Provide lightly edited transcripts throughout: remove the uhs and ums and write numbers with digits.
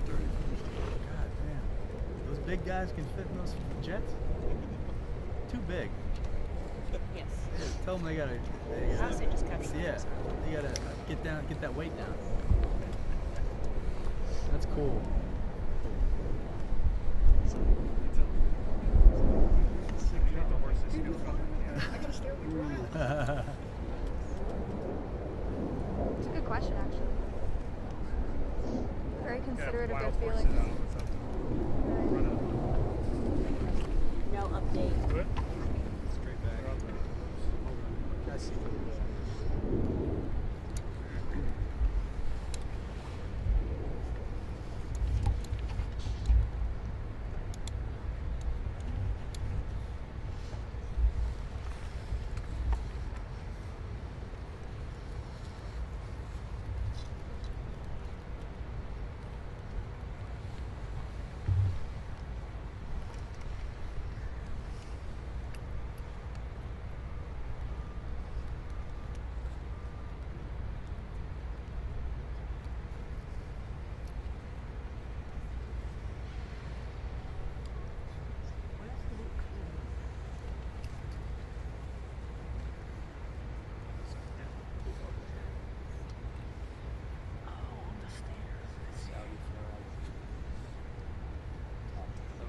God damn. Those big guys can fit in those jets? Too big. Yes. Yeah, tell them they gotta. Honestly, just capture Yeah, they gotta get that weight down. That's cool. It's a good question, actually. Very considerate of their feelings. No update. Good. Straight back. I see.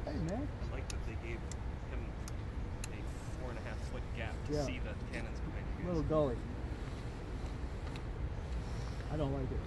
Hey, man. I like that they gave him a 4.5-foot gap to Yeah. see the cannons behind you guys. Little gully. I don't like it.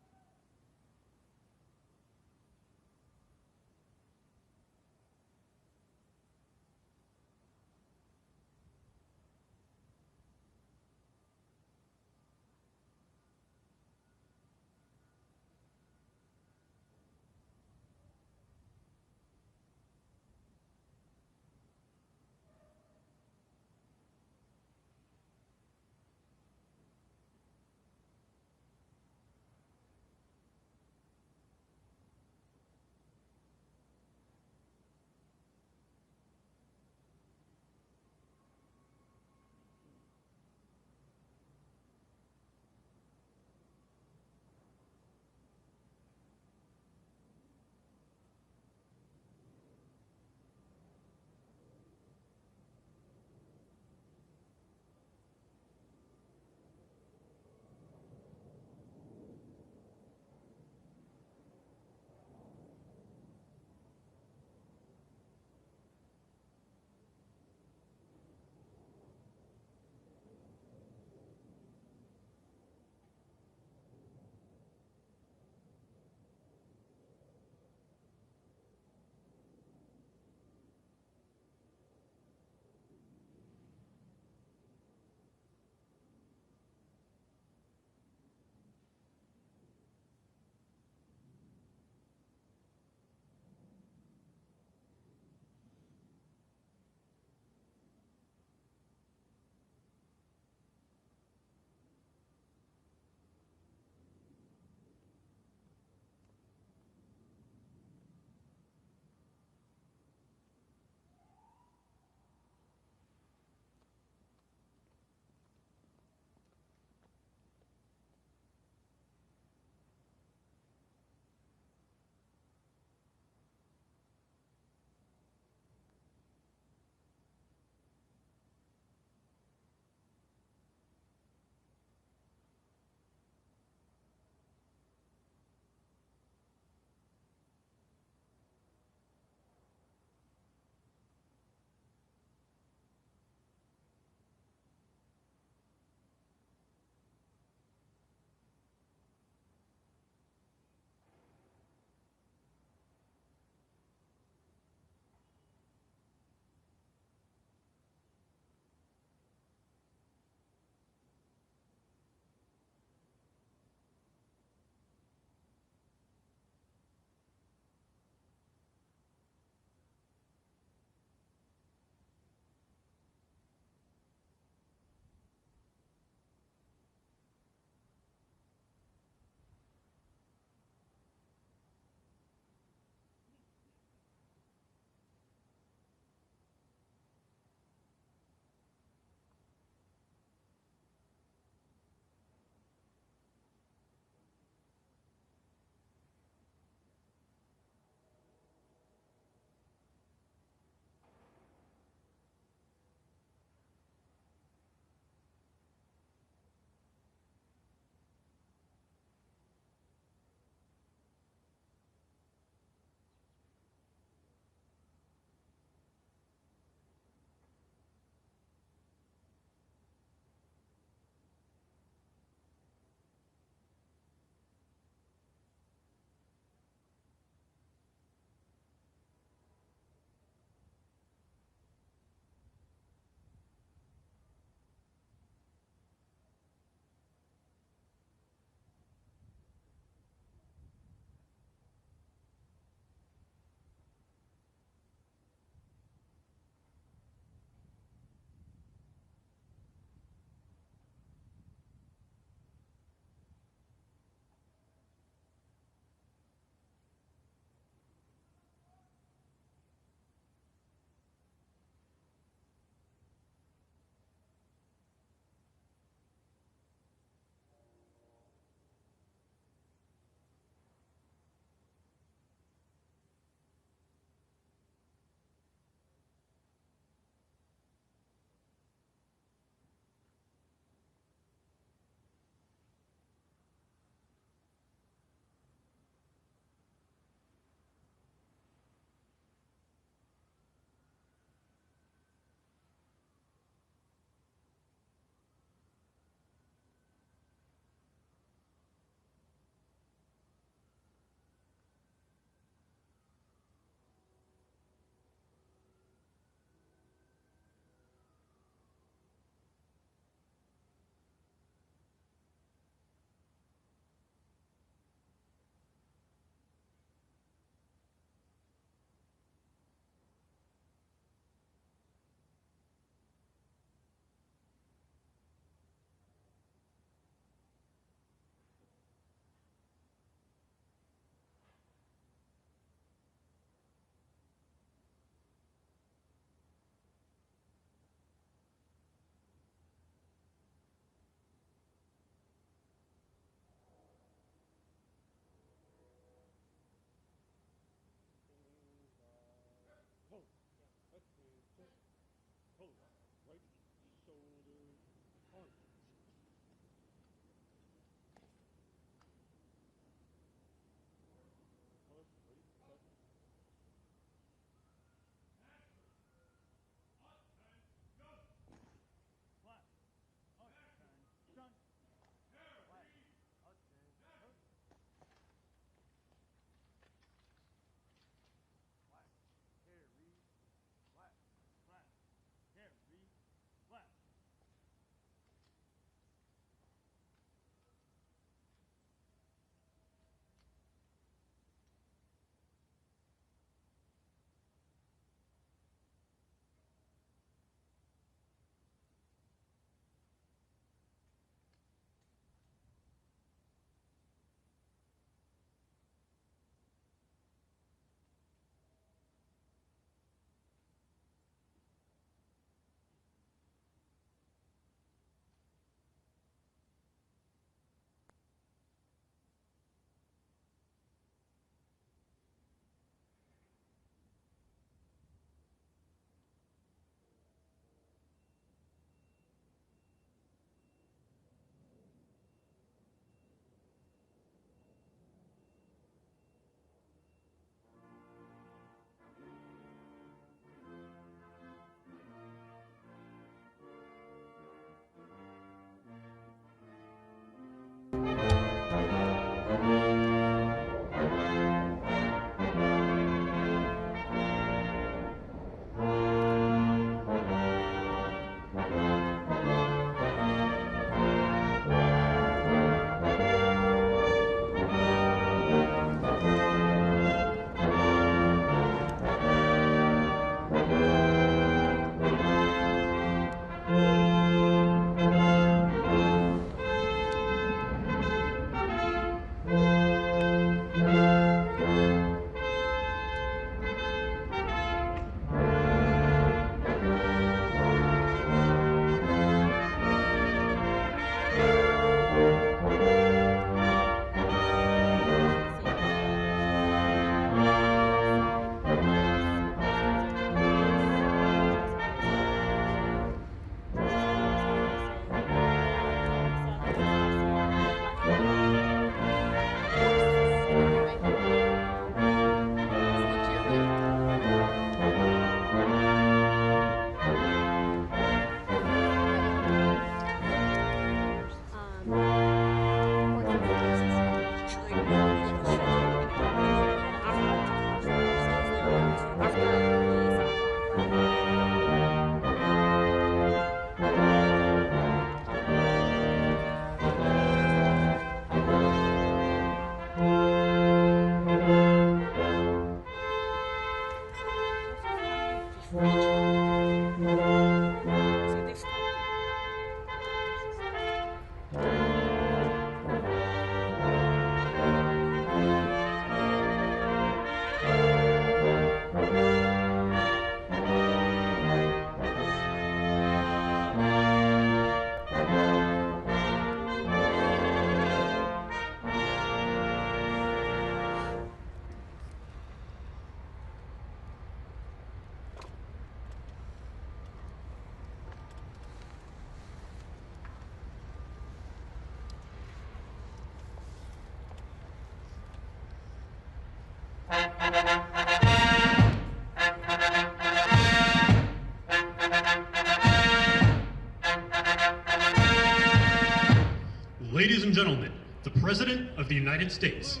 Ladies and gentlemen, the President of the United States.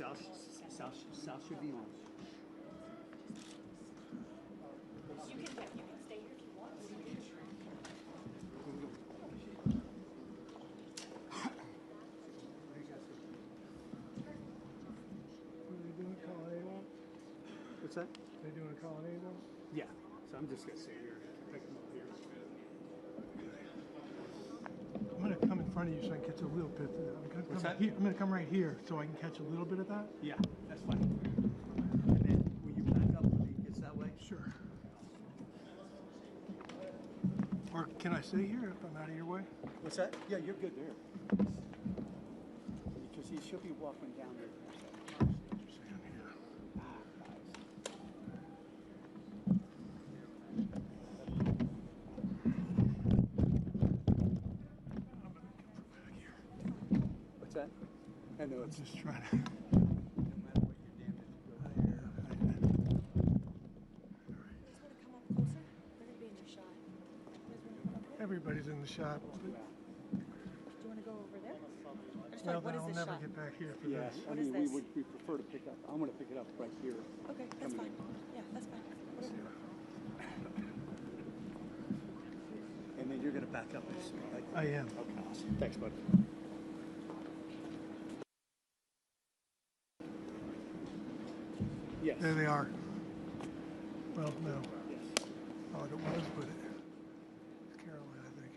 South should be on. You can stay here if you want. What are they doing? Colonnade one? What's that? They doing a colonnade one? Yeah. So I'm just gonna sit here. Pick them up here. I'm gonna come in front of you so I can catch a little bit of that. What's that? I'm gonna come right here so I can catch a little bit of that. Yeah, that's fine. And then will you back up when he gets that way? Sure. Or can I sit here if I'm out of your way? What's that? Yeah, you're good there. Because he should be walking down there. What's that? I know it's Just trying to. no matter what your damage goes. Just want to come up closer. They're going to be in your shot. You guys want to come up here? Everybody's in the shot. Do you want to go over there? I just Well, like, what then is I'll this never shot? get back here for Yeah, this. I What mean, is this? we prefer to pick up. I'm going to pick it up right here. Okay, that's fine. Yeah, that's fine. Whatever. And then you're going to back up this way, right? I am. Okay, awesome. Thanks, bud. Yes. There they are. Well, no. Yes. Oh, it was, but it's Caroline, I think.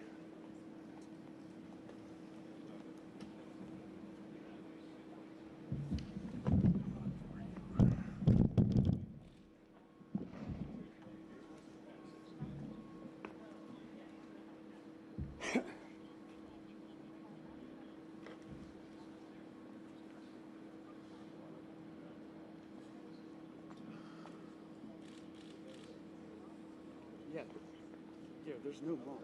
Yeah. Yeah, there's no mark.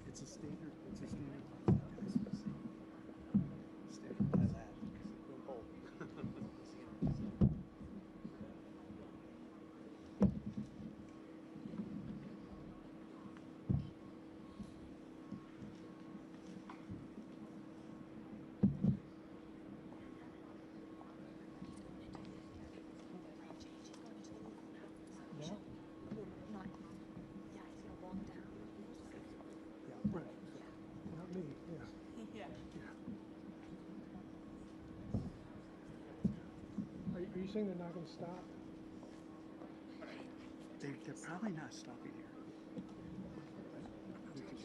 It's a standard. It's a standard. Standard has that. No hole. Yeah? Not, yeah, he's going to walk down. Right. Not me, yeah. Yeah. Are you saying they're not going to stop? They're probably not stopping here. We can-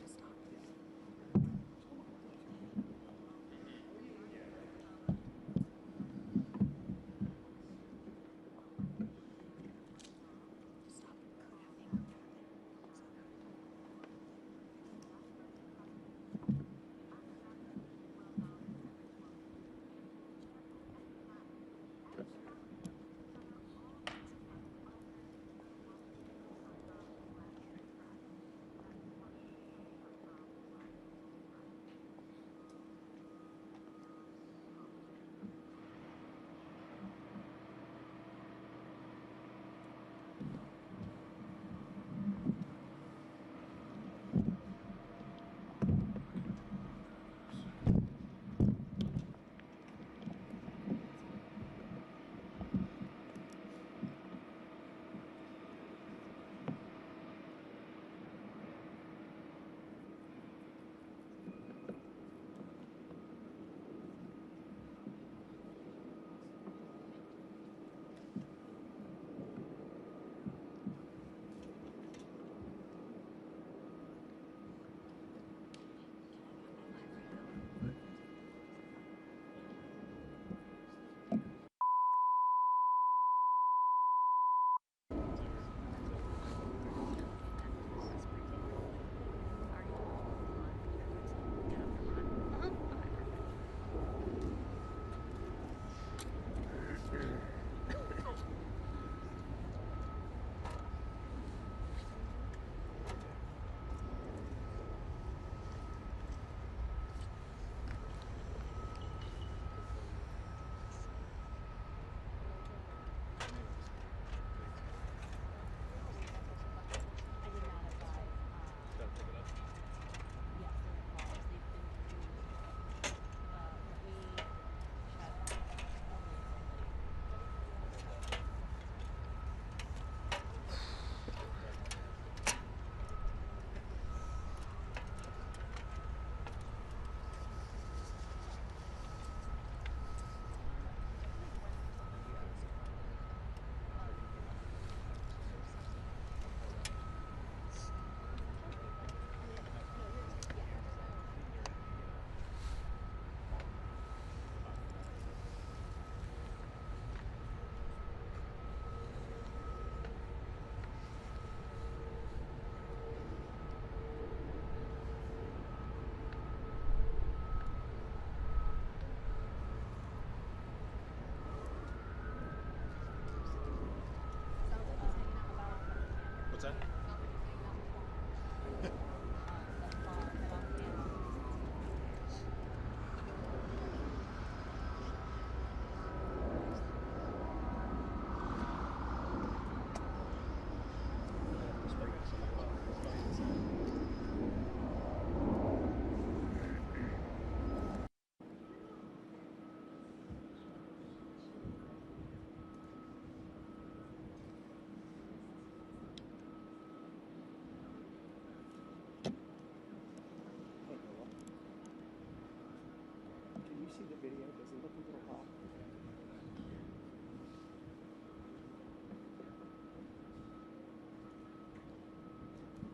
see the video? Does he look a little off?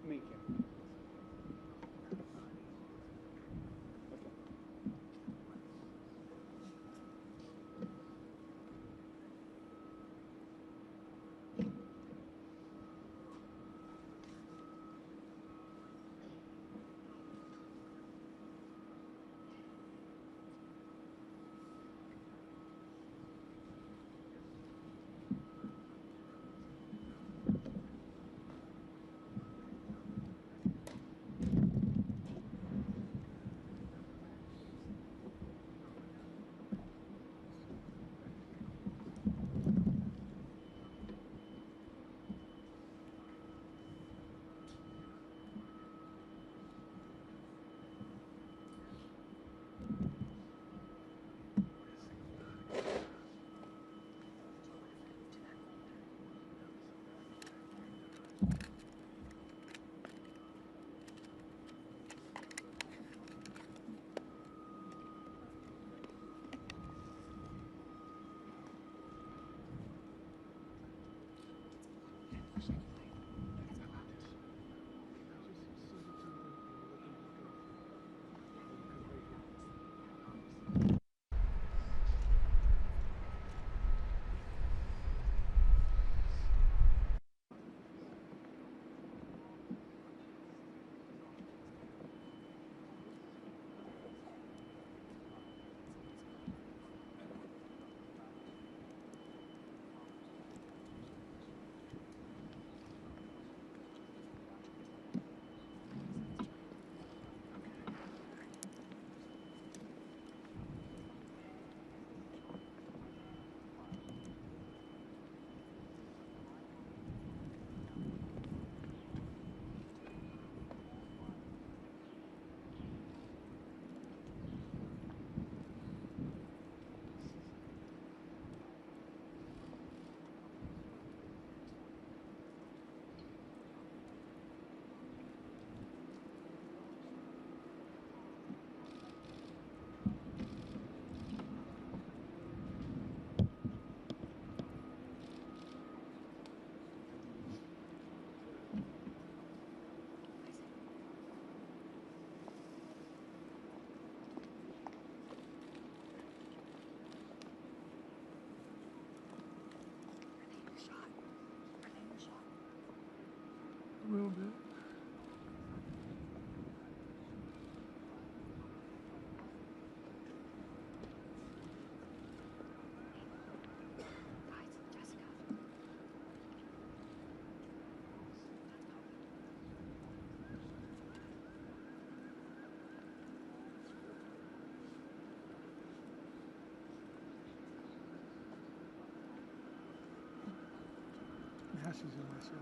Me, Kim. Okay. A little bit. Now she's in my shot.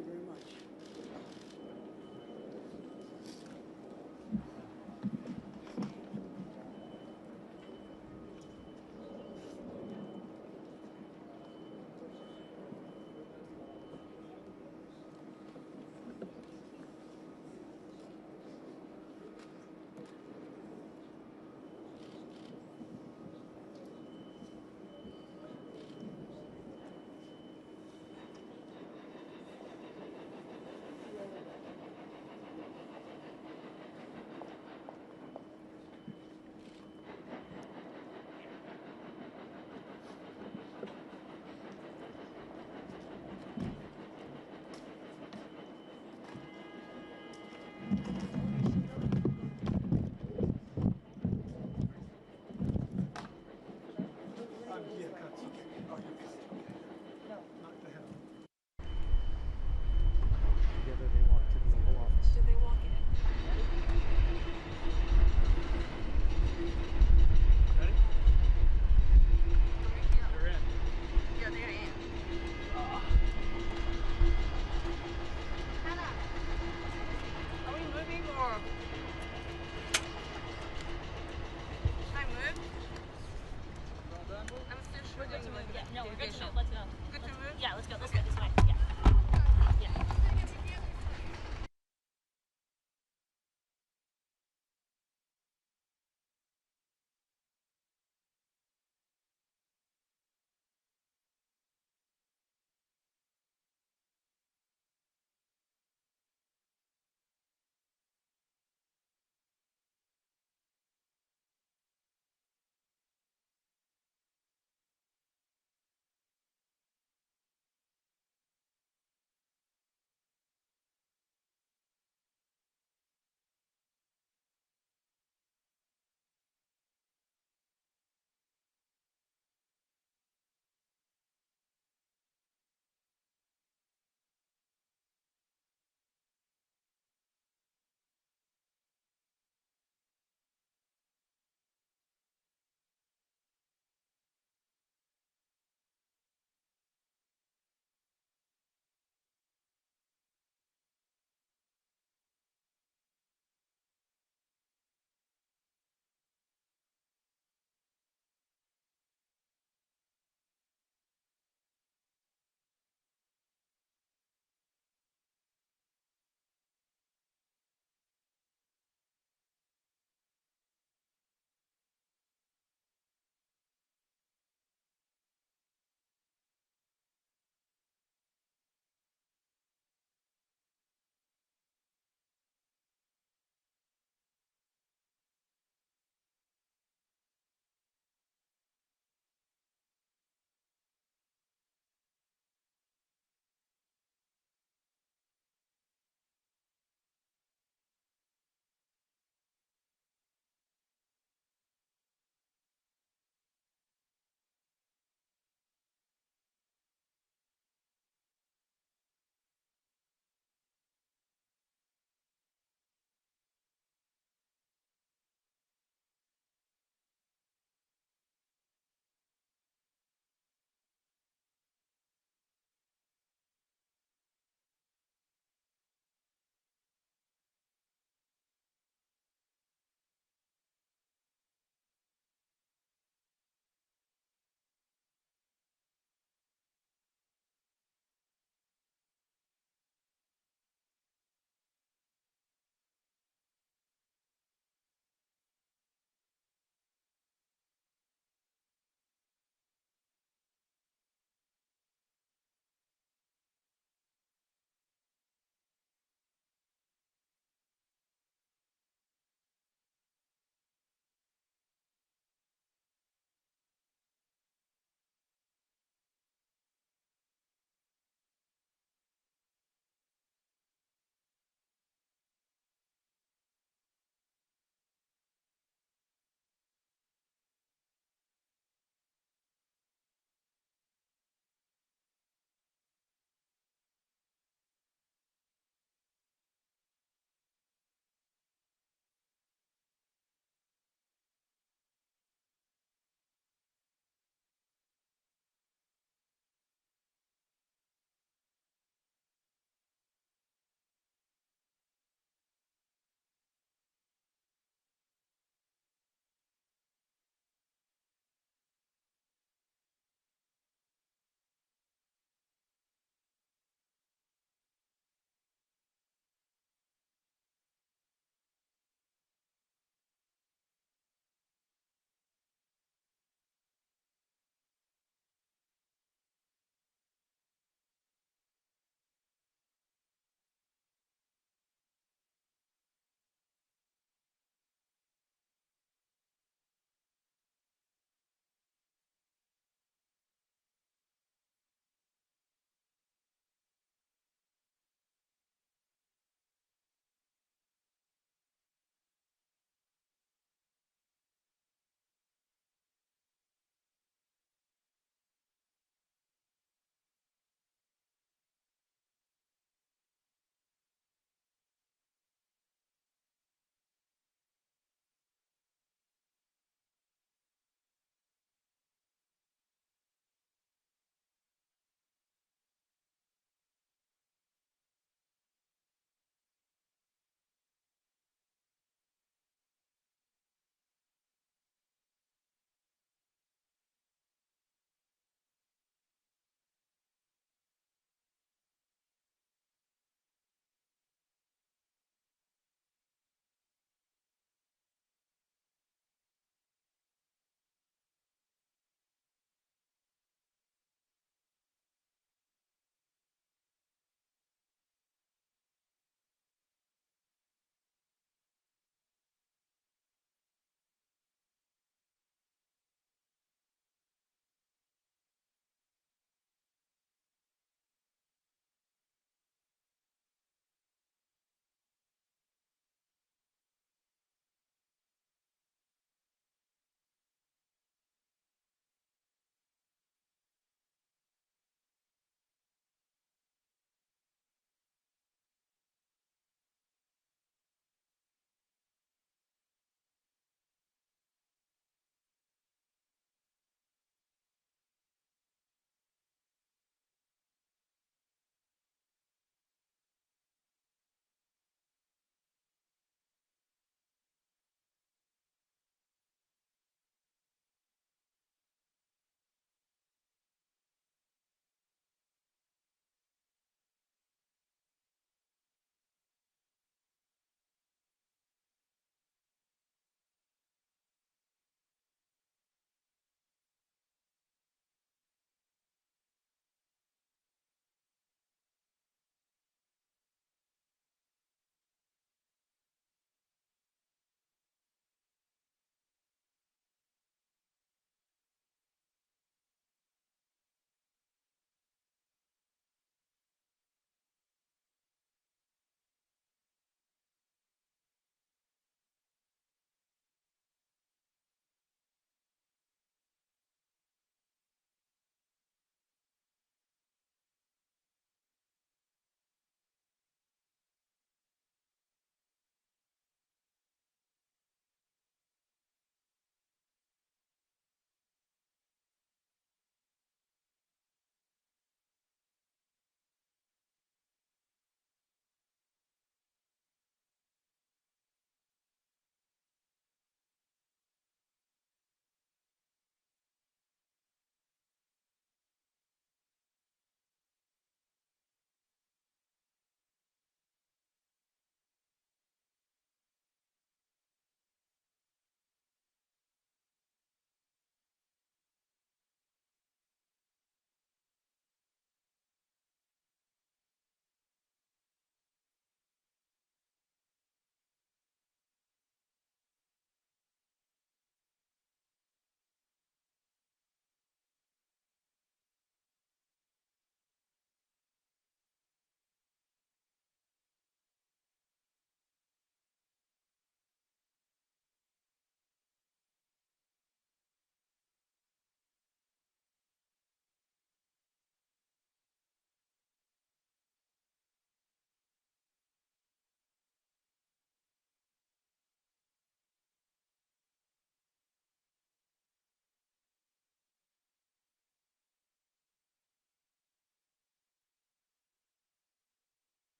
you very much.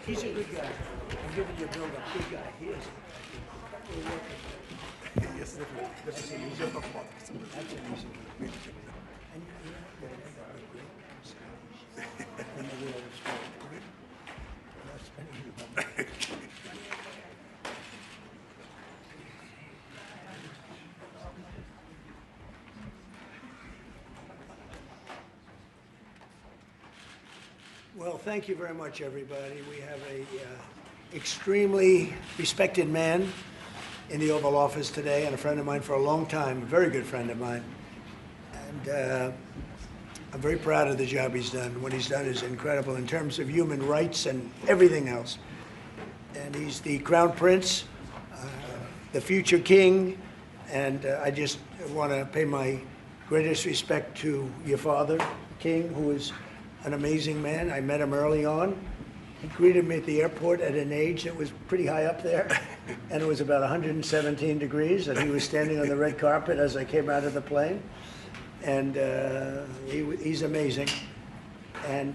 He's a good guy. I'm giving you a build-up. Good guy. He is. Yes, definitely. Definitely. He's a tough one. That's an easy one. And you know, what I think would be great in the world of sport. That's anything. Well, thank you very much, everybody. We have a extremely respected man in the Oval Office today, and a friend of mine for a long time, a very good friend of mine. And I'm very proud of the job he's done. What he's done is incredible in terms of human rights and everything else. And he's the Crown Prince, the future king, and I just want to pay my greatest respect to your father, King, who is an amazing man. I met him early on. He greeted me at the airport at an age that was pretty high up there, and it was about 117 degrees, and he was standing on the red carpet as I came out of the plane. And he's amazing. And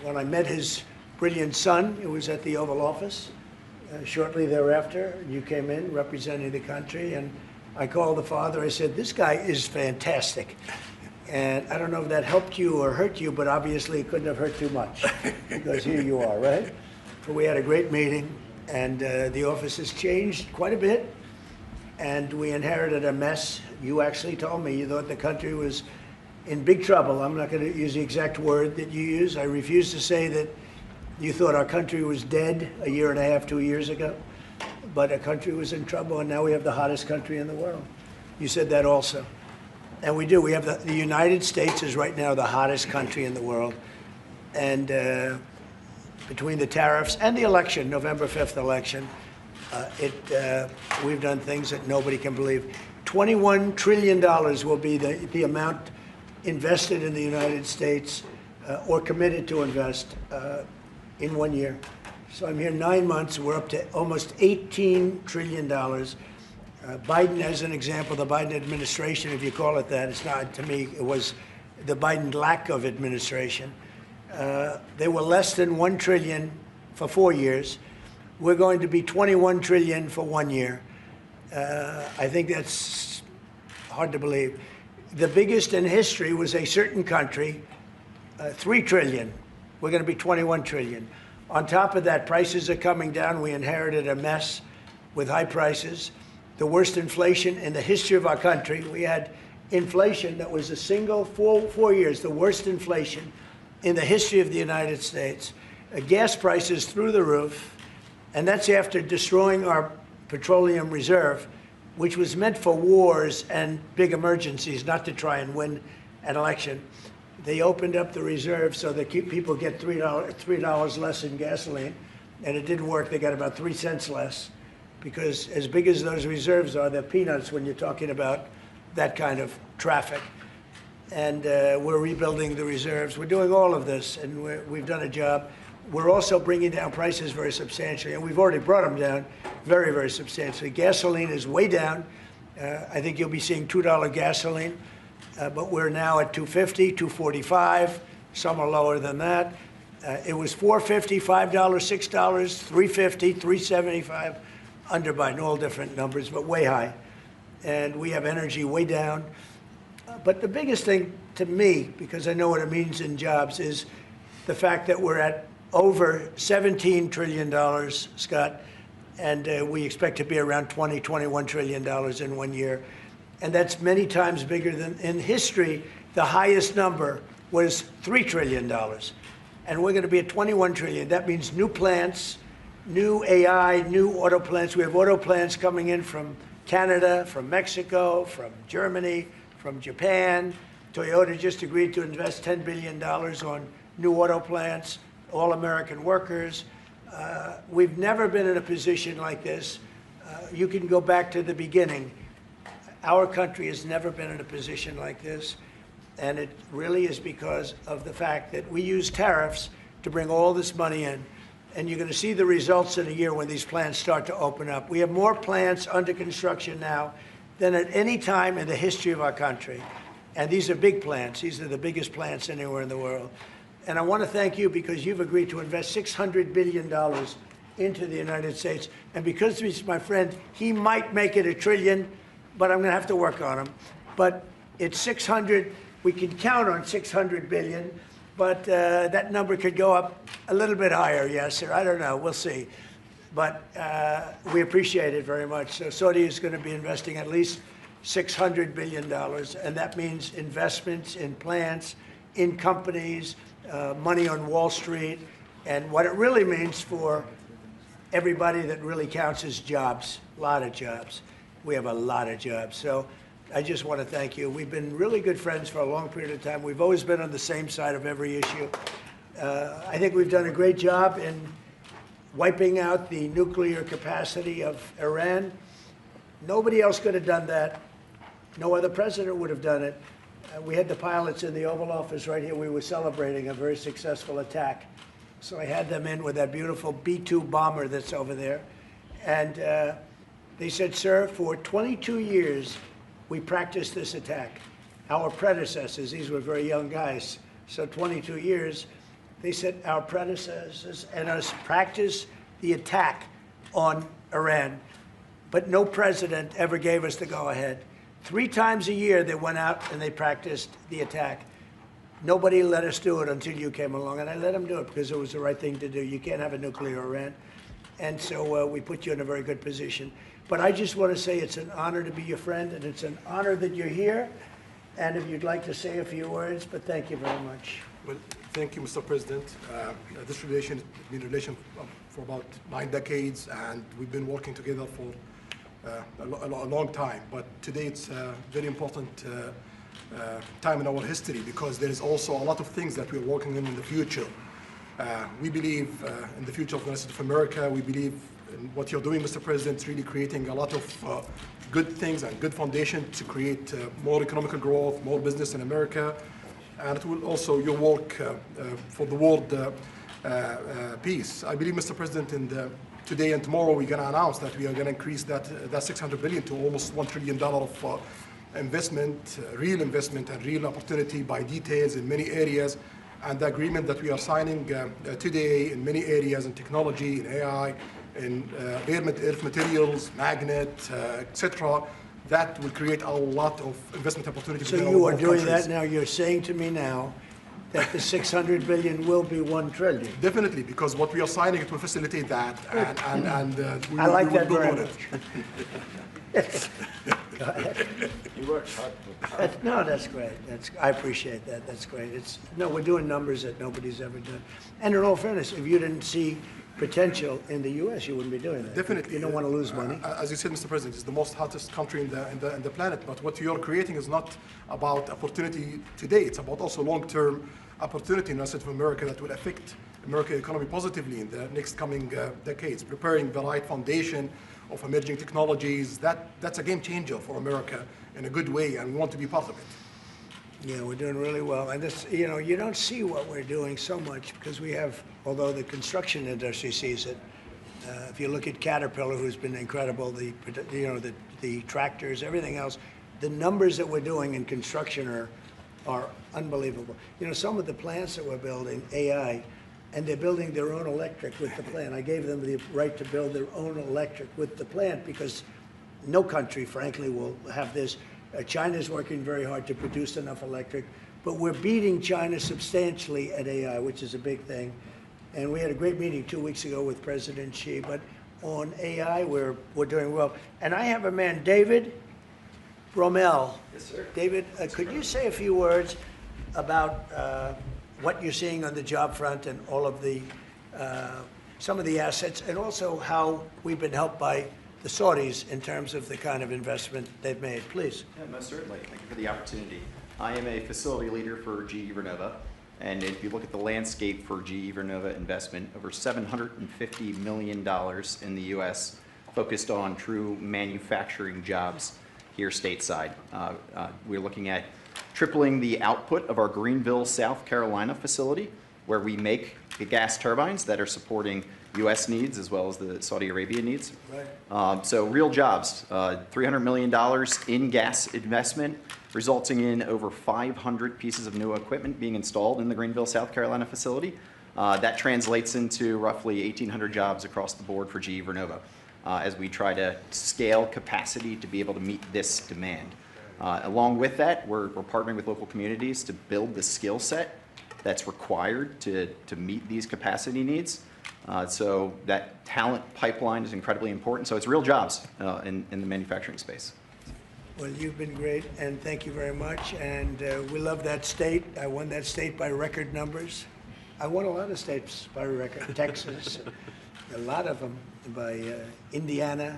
when I met his brilliant son, it was at the Oval Office. Shortly thereafter, you came in representing the country, and I called the father. I said, "This guy is fantastic." And I don't know if that helped you or hurt you, but obviously it couldn't have hurt too much, because here you are, right? So we had a great meeting, and the office has changed quite a bit, and we inherited a mess. You actually told me you thought the country was in big trouble. I'm not going to use the exact word that you use. I refuse to say that you thought our country was dead a year and a half, 2 years ago, but our country was in trouble, and now we have the hottest country in the world. You said that also. And we do. We have the United States is right now the hottest country in the world. And between the tariffs and the election, November 5th election, we've done things that nobody can believe. $21 trillion will be the amount invested in the United States or committed to invest in 1 year. So I'm here 9 months. We're up to almost $18 trillion. Biden, as an example, the Biden administration, if you call it that, it's not, to me, it was the Biden lack of administration. They were less than $1 trillion for 4 years. We're going to be $21 trillion for 1 year. I think that's hard to believe. The biggest in history was a certain country, $3 trillion. We're going to be $21 trillion. On top of that, prices are coming down. We inherited a mess with high prices. The worst inflation in the history of our country. We had inflation that was a single 4 years, the worst inflation in the history of the United States. Gas prices through the roof, and that's after destroying our petroleum reserve, which was meant for wars and big emergencies, not to try and win an election. They opened up the reserve so that people get $3 less in gasoline, and it didn't work. They got about 3 cents less, because as big as those reserves are, they're peanuts when you're talking about that kind of traffic. And we're rebuilding the reserves. We're doing all of this, and we've done a job. We're also bringing down prices very substantially, and we've already brought them down very, very substantially. Gasoline is way down. I think you'll be seeing $2 gasoline, but we're now at $2.50, $2.45. Some are lower than that. It was $4.50, $5, $6, $3.50, $3.75. Under Biden, all different numbers, but way high. And we have energy way down. But the biggest thing to me, because I know what it means in jobs, is the fact that we're at over $17 trillion, Scott, and we expect to be around $21 trillion in 1 year. And that's many times bigger than in history. The highest number was $3 trillion. And we're going to be at $21 trillion. That means new plants, new AI, new auto plants. We have auto plants coming in from Canada, from Mexico, from Germany, from Japan. Toyota just agreed to invest $10 billion on new auto plants, all American workers. We've never been in a position like this. You can go back to the beginning. Our country has never been in a position like this. And it really is because of the fact that we use tariffs to bring all this money in. And you're going to see the results in a year when these plants start to open up. We have more plants under construction now than at any time in the history of our country. And these are big plants. These are the biggest plants anywhere in the world. And I want to thank you because you've agreed to invest $600 billion into the United States. And because he's my friend, he might make it $1 trillion, but I'm going to have to work on him. But it's 600. We can count on 600 billion, but that number could go up a little bit higher, yes, sir. I don't know. We'll see. But we appreciate it very much. So Saudi is going to be investing at least $600 billion, and that means investments in plants, in companies, money on Wall Street, and what it really means for everybody that really counts is jobs, a lot of jobs. We have a lot of jobs. So I just want to thank you. We've been really good friends for a long period of time. We've always been on the same side of every issue. I think we've done a great job in wiping out the nuclear capacity of Iran. Nobody else could have done that. No other president would have done it. We had the pilots in the Oval Office right here. We were celebrating a very successful attack. So I had them in with that beautiful B-2 bomber that's over there. And they said, sir, for 22 years, we practiced this attack. Our predecessors, these were very young guys, so 22 years, they said our predecessors and us practiced the attack on Iran. But no president ever gave us the go-ahead. 3 times a year they went out and they practiced the attack. Nobody let us do it until you came along, and I let them do it because it was the right thing to do. You can't have a nuclear Iran. And so we put you in a very good position. But I just want to say it's an honor to be your friend, and it's an honor that you're here. And if you'd like to say a few words, but thank you very much. Well, thank you, Mr. President. This relation has been a relation for about 9 decades, and we've been working together for a long time. But today it's a very important time in our history because there is also a lot of things that we're working in the future. We believe in the future of the United States of America. We believe in what you're doing, Mr. President, really creating a lot of good things and good foundation to create more economic growth, more business in America. And it will also your work for the world peace. I believe, Mr. President, today and tomorrow we're going to announce that we are going to increase that $600 billion to almost $1 trillion of investment, real investment and real opportunity by details in many areas. And the agreement that we are signing today in many areas in technology, in AI, in earth materials, magnet, etc., that will create a lot of investment opportunities. So you are doing that now. You're saying to me now that the $600 billion will be $1 trillion. Definitely, because what we are signing, it will facilitate that, and we I like will that build very on much. it. Go ahead. He works hard. No, that's great. I appreciate that. That's great. We're doing numbers that nobody's ever done. And in all fairness, if you didn't see potential in the U.S., you wouldn't be doing that. Definitely. You don't want to lose money. As you said, Mr. President, it's the most hottest country in the planet. But what you're creating is not about opportunity today. It's about also long-term opportunity in the United States of America that will affect American economy positively in the next coming decades. Preparing the right foundation of emerging technologies, that's a game changer for America in a good way, and we want to be part of it. Yeah, we're doing really well. And this, you don't see what we're doing so much because we have, although the construction industry sees it. If you look at Caterpillar, who's been incredible, the tractors, everything else, the numbers that we're doing in construction are unbelievable. Some of the plants that we're building, AI, and they're building their own electric with the plant. I gave them the right to build their own electric with the plant because no country, frankly, will have this. China's working very hard to produce enough electric, but we're beating China substantially at AI, which is a big thing. And we had a great meeting 2 weeks ago with President Xi, but on AI, we're doing well. And I have a man, David Rommel. Yes, sir. David, could you say a few words about what you're seeing on the job front and all of the, some of the assets, and also how we've been helped by the Saudis in terms of the kind of investment they've made, please. Yeah, most certainly. Thank you for the opportunity. I am a facility leader for GE Vernova, and if you look at the landscape for GE Vernova investment, over $750 million in the U.S. focused on true manufacturing jobs here stateside. We're looking at tripling the output of our Greenville, South Carolina facility, where we make the gas turbines that are supporting U.S. needs as well as the Saudi Arabia needs. Right. So real jobs, $300 million in gas investment, resulting in over 500 pieces of new equipment being installed in the Greenville, South Carolina facility. That translates into roughly 1,800 jobs across the board for GE Vernova as we try to scale capacity to be able to meet this demand. Along with that, we're partnering with local communities to build the skill set that's required to meet these capacity needs. So that talent pipeline is incredibly important. So it's real jobs in the manufacturing space. Well, you've been great, and thank you very much. And we love that state. I won that state by record numbers. I won a lot of states by record. Texas, a lot of them by Indiana.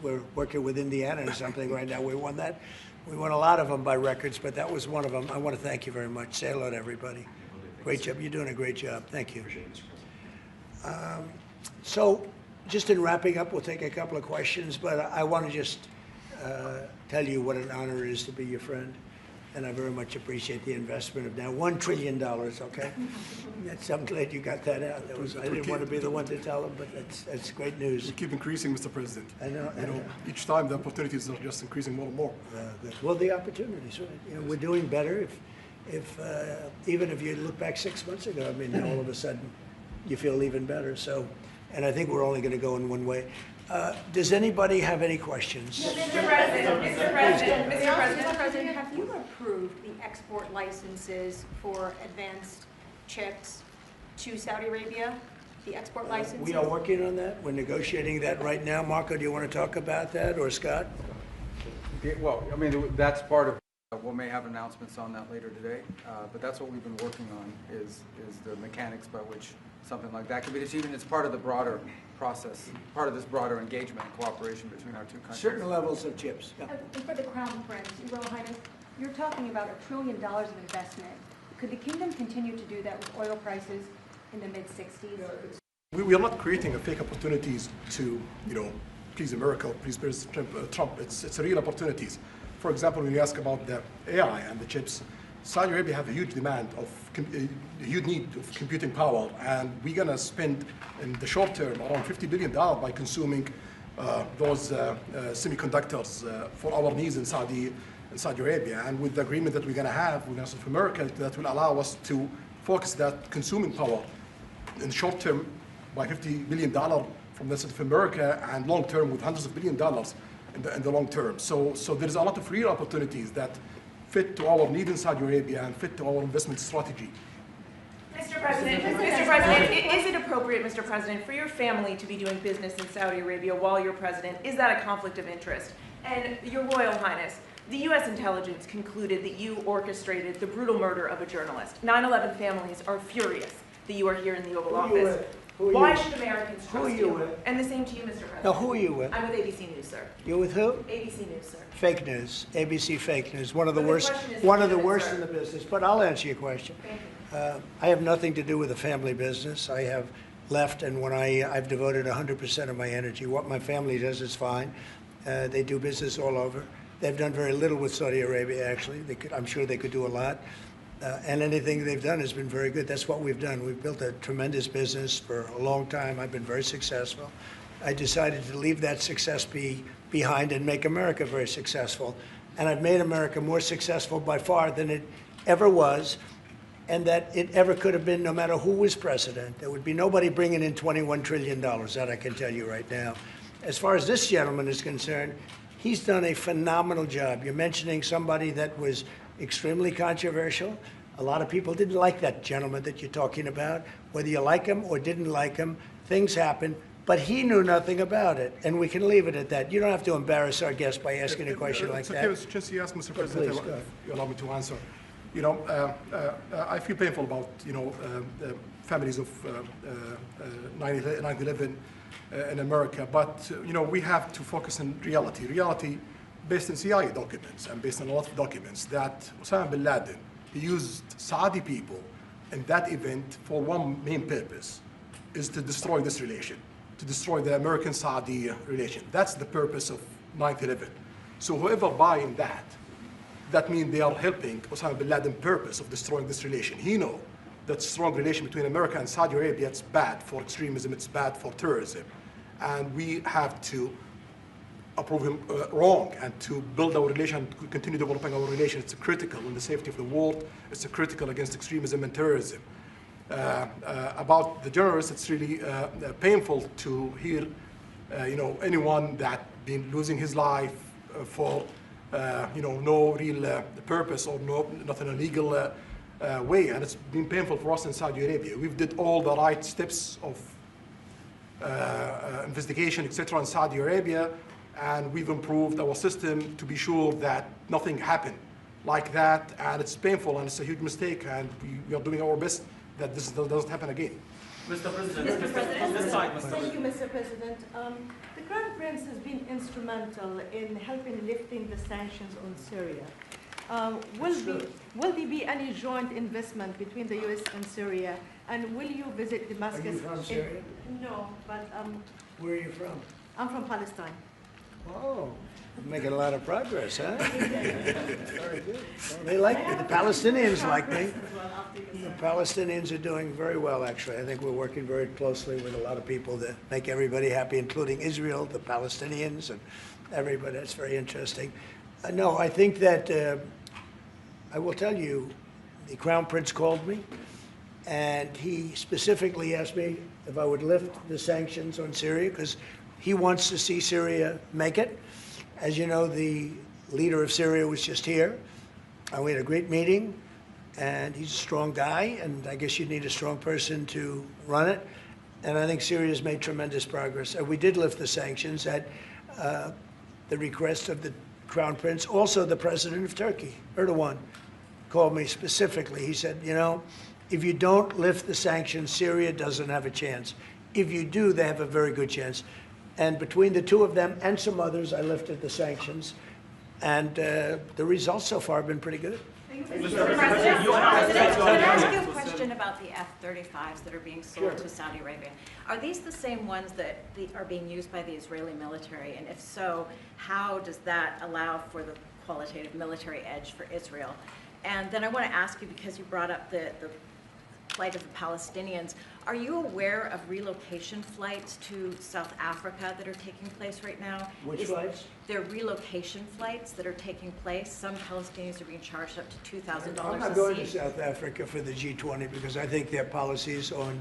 We're working with Indiana or something right now. We won that. We won a lot of them by records, but that was one of them. I want to thank you very much. Say hello to everybody. Great job. You're doing a great job. Thank you. So just in wrapping up, we'll take a couple of questions, but I want to just tell you what an honor it is to be your friend. And I very much appreciate the investment of now $1 trillion, okay? I'm glad you got that out. I didn't want to be the one to tell them, but that's great news. We keep increasing, Mr. President. I know. Each time the opportunities are just increasing more and more. Well, the opportunities, right? You know, we're doing better. Even if you look back 6 months ago, I mean, now all of a sudden you feel even better. So, and I think we're only going to go in one way. Does anybody have any questions? Mr. President, have you approved the export licenses for advanced chips to Saudi Arabia? The export licenses? We are working on that. We're negotiating that right now. Marco, do you want to talk about that, or Scott? Well, I mean, that's part of. We may have announcements on that later today, but that's what we've been working on is the mechanics by which something like that could be achieved, and it's part of the broader process, part of this broader engagement and cooperation between our two countries. Certain levels of chips. Yeah. And for the Crown Prince, Your Royal Highness, you're talking about $1 trillion of investment. Could the kingdom continue to do that with oil prices in the mid-60s? We are not creating a fake opportunities to, please America, please President Trump. It's real opportunities. For example, when you ask about the AI and the chips, Saudi Arabia have a huge demand of, a huge need of computing power, and we're going to spend in the short term around $50 billion by consuming those semiconductors for our needs in Saudi Arabia. And with the agreement that we're going to have with North America, that will allow us to focus that consuming power in the short term by $50 billion from North America, and long term with hundreds of billions of dollars in the long term. So there's a lot of real opportunities that fit to our need in Saudi Arabia and fit to our investment strategy. Mr. President, is it appropriate, Mr. President, for your family to be doing business in Saudi Arabia while you're president? Is that a conflict of interest? And Your Royal Highness, the U.S. intelligence concluded that you orchestrated the brutal murder of a journalist. 9/11 families are furious that you are here in the Oval Office. Why should Americans trust you? And the same to you, Mr. President. Now, who are you with? I'm with ABC News, sir. You're with who? ABC News, sir. Fake news. ABC fake news. One of the But the worst. question is One of the legitimate, worst sir. in the business. But I'll answer your question. Thank you. I have nothing to do with the family business. I have left, and when I've devoted 100% of my energy. What my family does is fine. They do business all over. They've done very little with Saudi Arabia, actually. I'm sure they could do a lot. And anything they've done has been very good. That's what we've done. We've built a tremendous business for a long time. I've been very successful. I decided to leave that success behind and make America very successful. And I've made America more successful by far than it ever was, and that it ever could have been, no matter who was president. There would be nobody bringing in $21 trillion, that I can tell you right now. As far as this gentleman is concerned, he's done a phenomenal job. You're mentioning somebody that was extremely controversial. A lot of people didn't like that gentleman that you're talking about. Whether you like him or didn't like him, things happen. But he knew nothing about it, and we can leave it at that. You don't have to embarrass our guest by asking a question like that. Since you asked, Mr. President, please, you allow me to answer. I feel painful about the families of 9/11 in America, but we have to focus on reality. Reality based on CIA documents and based on a lot of documents that Osama bin Laden, he used Saudi people in that event for one main purpose, is to destroy this relation, to destroy the American-Saudi relation. That's the purpose of 9/11. So whoever buying that means they are helping Osama bin Laden's purpose of destroying this relation. He know that strong relation between America and Saudi Arabia, it's bad for extremism, it's bad for terrorism. And we have to prove him wrong and to build our relation, continue developing our relation. It's critical in the safety of the world. It's critical against extremism and terrorism. About the journalists, it's really painful to hear, anyone that been losing his life for, no real purpose or not in a legal way. And it's been painful for us in Saudi Arabia. We've did all the right steps of investigation, etc. in Saudi Arabia, and we've improved our system to be sure that nothing happened like that, and it's painful and it's a huge mistake, and we are doing our best that this doesn't happen again. Mr. President, Thank you, Mr. President. The Crown Prince has been instrumental in helping lifting the sanctions on Syria. Will there be any joint investment between the U.S. and Syria? And will you visit Damascus? Are you from Syria? No, but Where are you from? I'm from Palestine. Oh, making a lot of progress, huh? Very good. Well, they like me. The Palestinians like me. The Palestinians are doing very well, actually. I think we're working very closely with a lot of people to make everybody happy, including Israel, the Palestinians, and everybody. That's very interesting. No, I think that I will tell you, the Crown Prince called me, and he specifically asked me if I would lift the sanctions on Syria, because he wants to see Syria make it. As you know, the leader of Syria was just here, and we had a great meeting, and he's a strong guy, and I guess you need a strong person to run it. And I think Syria's made tremendous progress. We did lift the sanctions at the request of the Crown Prince. Also, the president of Turkey, Erdogan, called me specifically. He said, if you don't lift the sanctions, Syria doesn't have a chance. If you do, they have a very good chance. And between the two of them and some others, I lifted the sanctions. And the results so far have been pretty good. Mr. President, can I ask you a question about the F-35s that are being sold to Saudi Arabia? Are these the same ones that are being used by the Israeli military? And if so, how does that allow for the qualitative military edge for Israel? And then I want to ask you, because you brought up the plight of the Palestinians, are you aware of relocation flights to South Africa that are taking place right now? Which flights? There are relocation flights that are taking place. Some Palestinians are being charged up to $2,000 a seat. I'm not going to South Africa for the G20 because I think their policies on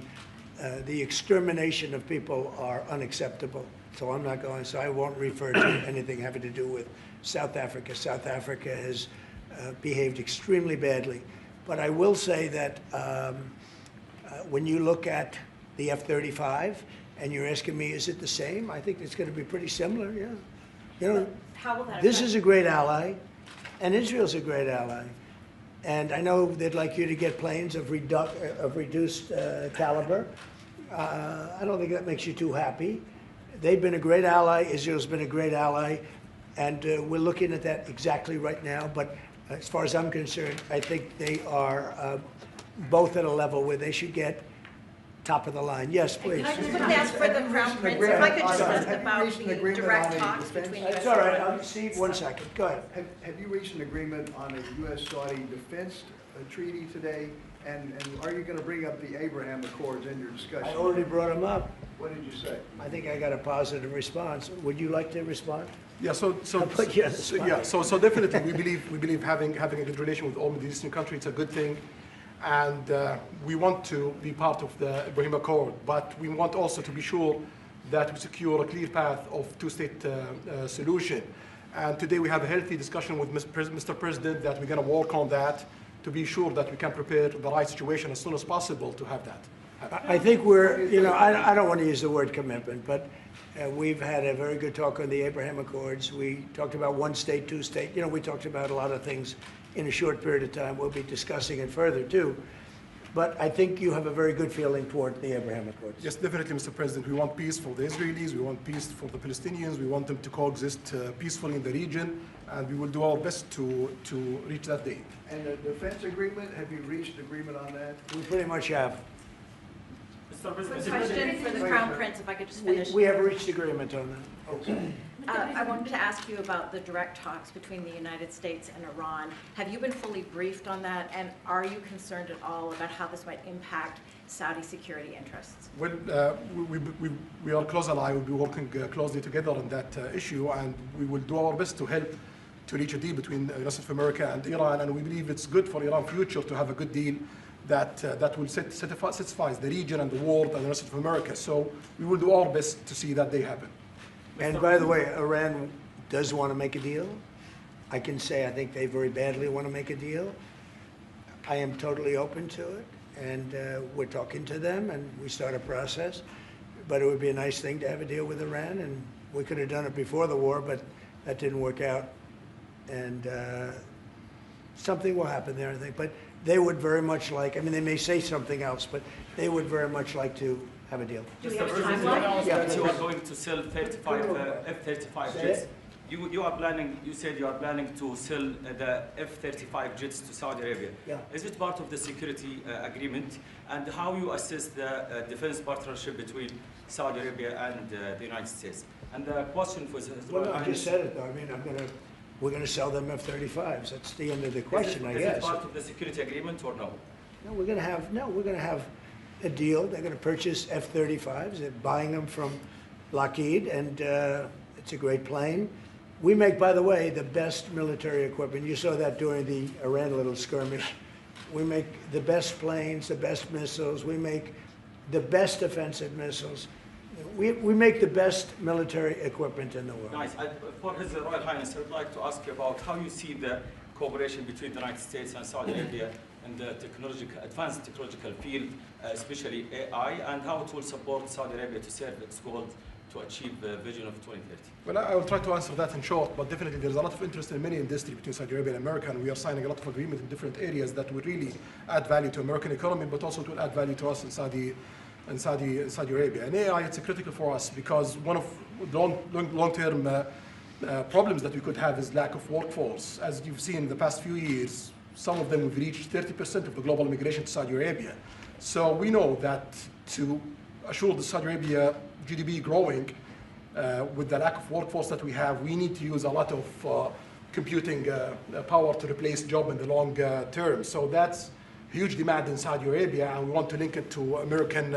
the extermination of people are unacceptable. So I'm not going, so I won't refer to anything having to do with South Africa. South Africa has behaved extremely badly. But I will say that when you look at the F-35 and you're asking me, is it the same? I think it's going to be pretty similar, yeah. How will that This affect? is a great ally, and Israel's a great ally. And I know they'd like you to get planes of reduced caliber. I don't think that makes you too happy. They've been a great ally. Israel's been a great ally. And we're looking at that exactly right now. But as far as I'm concerned, I think they are both at a level where they should get top of the line. Yes, please. Can I just quickly ask for the Crown Prince, if I could just ask about the direct talks between U.S. That's all right. Steve, 1 second. Go ahead. Have you reached an agreement on a U.S.-Saudi defense treaty today? And are you going to bring up the Abraham Accords in your discussion? I already brought them up. What did you say? I think I got a positive response. Would you like to respond? Yeah, so definitely we believe having a good relation with all Middle Eastern countries, it's a good thing. And we want to be part of the Ibrahim Accord, but we want also to be sure that we secure a clear path of two-state solution. And today we have a healthy discussion with Mr. President that we're going to work on that to be sure that we can prepare the right situation as soon as possible to have that. I think we're, I don't want to use the word commitment, but we've had a very good talk on the Abraham Accords. We talked about one state, two state. We talked about a lot of things in a short period of time. We'll be discussing it further, too. But I think you have a very good feeling toward the Abraham Accords. Yes, definitely, Mr. President. We want peace for the Israelis. We want peace for the Palestinians. We want them to coexist peacefully in the region. And we will do our best to reach that day. And the defense agreement, have you reached agreement on that? We pretty much have. Question for the Crown Prince, if I could just finish. We have reached agreement on that. Okay. I wanted to ask you about the direct talks between the United States and Iran. Have you been fully briefed on that, and are you concerned at all about how this might impact Saudi security interests? Well, we are close allies. We'll be working closely together on that issue, and we will do our best to help to reach a deal between the United States of America and Iran. And we believe it's good for Iran's future to have a good deal that will satisfy the region and the world and the United States of America. So we will do our best to see that they happen. And by the way, Iran does want to make a deal. I can say I think they very badly want to make a deal. I am totally open to it, and we're talking to them, and we start a process. But it would be a nice thing to have a deal with Iran, and we could have done it before the war, but that didn't work out. And something will happen there, I think. But they would very much like, I mean, they may say something else, but they would very much like to have a deal. Mr. President, you announced that you are going to sell 35 F-35 jets. You are planning, you said you are planning to sell the F-35 jets to Saudi Arabia. Yeah. Is it part of the security agreement? And how you assess the defense partnership between Saudi Arabia and the United States? And the question for Well, no, I just said it, though. I mean, we're going to sell them F-35s. That's the end of the question, I guess. Is it part of the security agreement or no? No, we're going to have a deal. They're going to purchase F-35s. They're buying them from Lockheed, and it's a great plane. We make, by the way, the best military equipment. You saw that during the Iran little skirmish. We make the best planes, the best missiles. We make the best offensive missiles. We make the best military equipment in the world. Nice. For His Royal Highness, I would like to ask you about how you see the cooperation between the United States and Saudi Arabia in the advanced technological field, especially AI, and how it will support Saudi Arabia to serve its goal to achieve the vision of 2030. Well, I will try to answer that in short, but definitely there's a lot of interest in many industries between Saudi Arabia and America, and we are signing a lot of agreements in different areas that will really add value to American economy, but also to add value to us in Saudi Arabia. And AI, it's critical for us because one of the long-term problems that we could have is lack of workforce. As you've seen in the past few years, some of them have reached 30% of the global immigration to Saudi Arabia. So we know that to assure the Saudi Arabia GDP growing with the lack of workforce that we have, we need to use a lot of computing power to replace job in the long term. So that's huge demand in Saudi Arabia, and we want to link it to American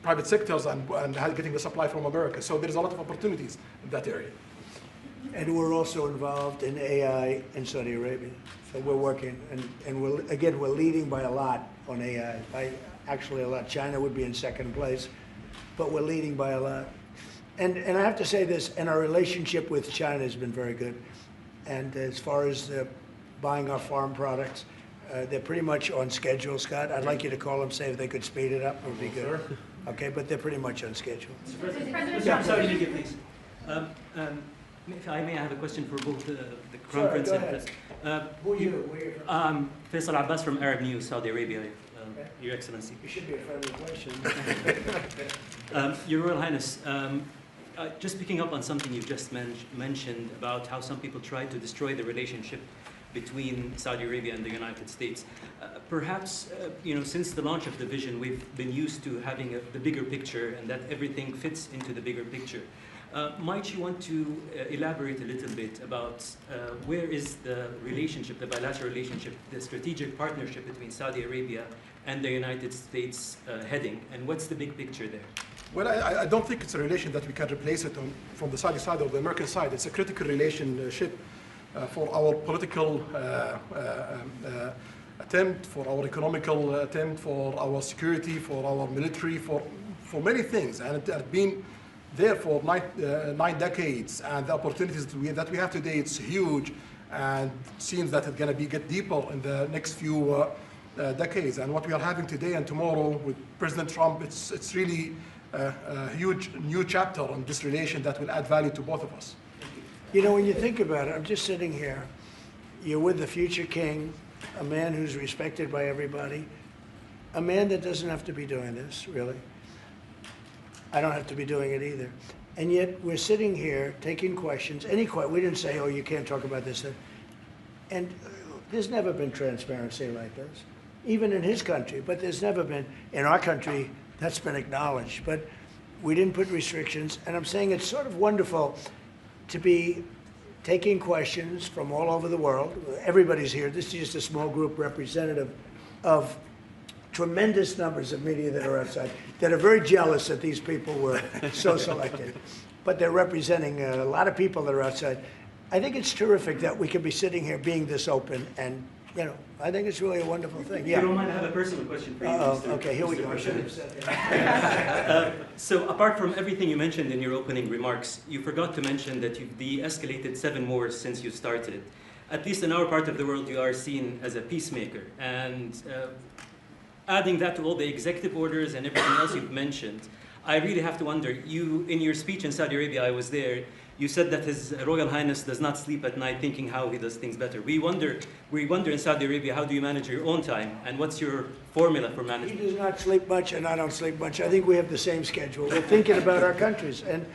private sectors and getting the supply from America. So there's a lot of opportunities in that area. And we're also involved in AI in Saudi Arabia. So we're working, and we're leading by a lot on AI. Actually a lot. China would be in second place, but we're leading by a lot. And I have to say this, and our relationship with China has been very good. And as far as buying our farm products, they're pretty much on schedule, Scott. I'd like you to call them, say if they could speed it up, it would be good. Okay, but they're pretty much on schedule. I'm sorry, media, please. If I may, I have a question for both the conference and Who are you? Faisal Abbas from Arab News, Saudi Arabia, Your Excellency. It should be a friendly question. Your Royal Highness, just picking up on something you've just mentioned about how some people try to destroy the relationship between Saudi Arabia and the United States. Perhaps, since the launch of the vision, we've been used to having the bigger picture and that everything fits into the bigger picture. Might you want to elaborate a little bit about where is the relationship, the bilateral relationship, the strategic partnership between Saudi Arabia and the United States heading, and what's the big picture there? Well, I don't think it's a relation that we can replace it from the Saudi side or the American side. It's a critical relationship for our political attempt, for our economical attempt, for our security, for our military, for many things. And it has been there for 9 decades. And the opportunities that we have today, it's huge. And it seems that it's going to get deeper in the next few decades. And what we are having today and tomorrow with President Trump, it's really a huge new chapter on this relation that will add value to both of us. You know, when you think about it, I'm just sitting here. You're with the future king, a man who's respected by everybody, a man that doesn't have to be doing this, really. I don't have to be doing it either. And yet we're sitting here taking questions, we didn't say, oh, you can't talk about this. And there's never been transparency like this, even in his country, but there's never been, in our country, that's been acknowledged. But We didn't put restrictions, and I'm saying it's sort of wonderful to be taking questions from all over the world. Everybody's here. This is just a small group representative of tremendous numbers of media that are outside, that are very jealous that these people were so selected. But they're representing a lot of people that are outside. I think it's terrific that we can be sitting here being this open, and, you know, I think it's really a wonderful thing. Yeah. If you don't mind, I have a personal question for you. Okay, here we go. I should have said that. So apart from everything you mentioned in your opening remarks, you forgot to mention that you've de-escalated 7 wars since you started. At least in our part of the world, you are seen as a peacemaker. And adding that to all the executive orders and everything else you've mentioned, I really have to wonder, you, in your speech in Saudi Arabia, I was there, you said that His Royal Highness does not sleep at night thinking how he does things better. We wonder in Saudi Arabia, how do you manage your own time, and what's your formula for management? He does not sleep much, and I don't sleep much. I think we have the same schedule. We're thinking about our countries. And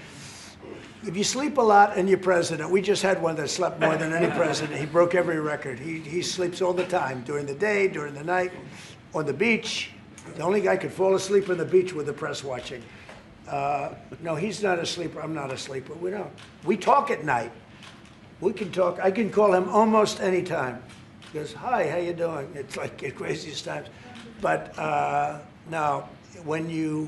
if you sleep a lot and you're president, we just had one that slept more than any president. He broke every record. He sleeps all the time, during the day, during the night, on the beach. The only guy could fall asleep on the beach with the press watching. No, he's not a sleeper. I'm not a sleeper. We don't. We talk at night. We can talk. I can call him almost any time. He goes, "Hi, how you doing?" It's like the craziest times. But now, when you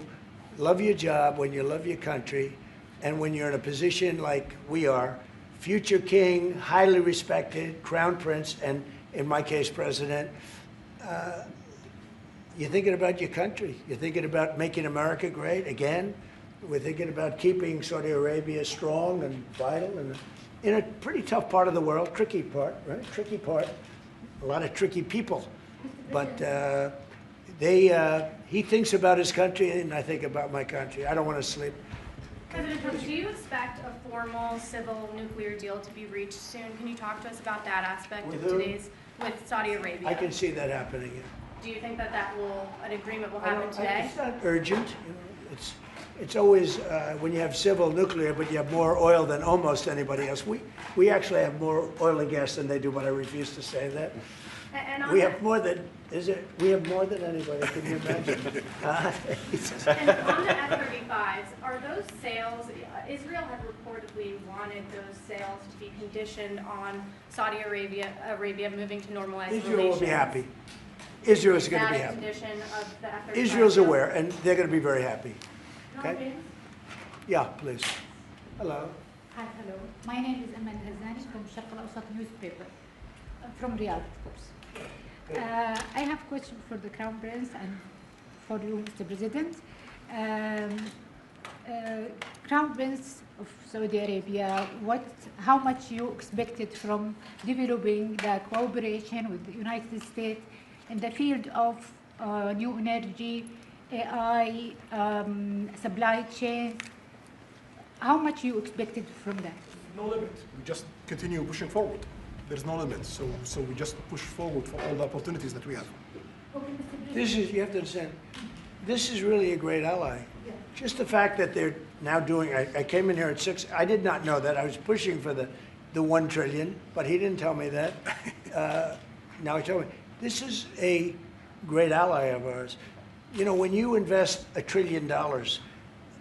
love your job, when you love your country, and when you're in a position like we are, future king, highly respected, crown prince, and in my case, president, you're thinking about your country. You're thinking about making America great again. We're thinking about keeping Saudi Arabia strong and vital, and in a pretty tough part of the world, tricky part, right? Tricky part, a lot of tricky people. But he thinks about his country, and I think about my country. I don't want to sleep. President Trump, do you expect a formal civil nuclear deal to be reached soon? Can you talk to us about that aspect With of who? today's, with Saudi Arabia? I can see that happening. Yeah. Do you think that an agreement will happen today? It's not urgent. You know, it's always when you have civil nuclear, but you have more oil than almost anybody else. We actually have more oil and gas than they do, but I refuse to say that. We have more than we have more than anybody. Can you imagine? And on the F-35s, are those sales? Israel had reportedly wanted those sales to be conditioned on Saudi Arabia moving to normalized relations. Israel will be happy. Israel is going to be happy. Israel's aware, and they're going to be very happy. Okay? Yeah, please. Hello. Hi, hello. My name is Amal Hazani from Sharq al-Awsat newspaper, from Riyadh, of course. I have a question for the Crown Prince and for you, Mr. President. Crown Prince of Saudi Arabia, how much you expected from developing the cooperation with the United States in the field of new energy, AI, supply chain? How much you expected from that? No limit. We just continue pushing forward. There's no limit. So we just push forward for all the opportunities that we have. You have to understand, this is really a great ally. Yeah. Just the fact that they're now doing, I came in here at 6, I did not know that. I was pushing for the 1 trillion, but he didn't tell me that. Now he told me. This is a great ally of ours. You know, when you invest $1 trillion,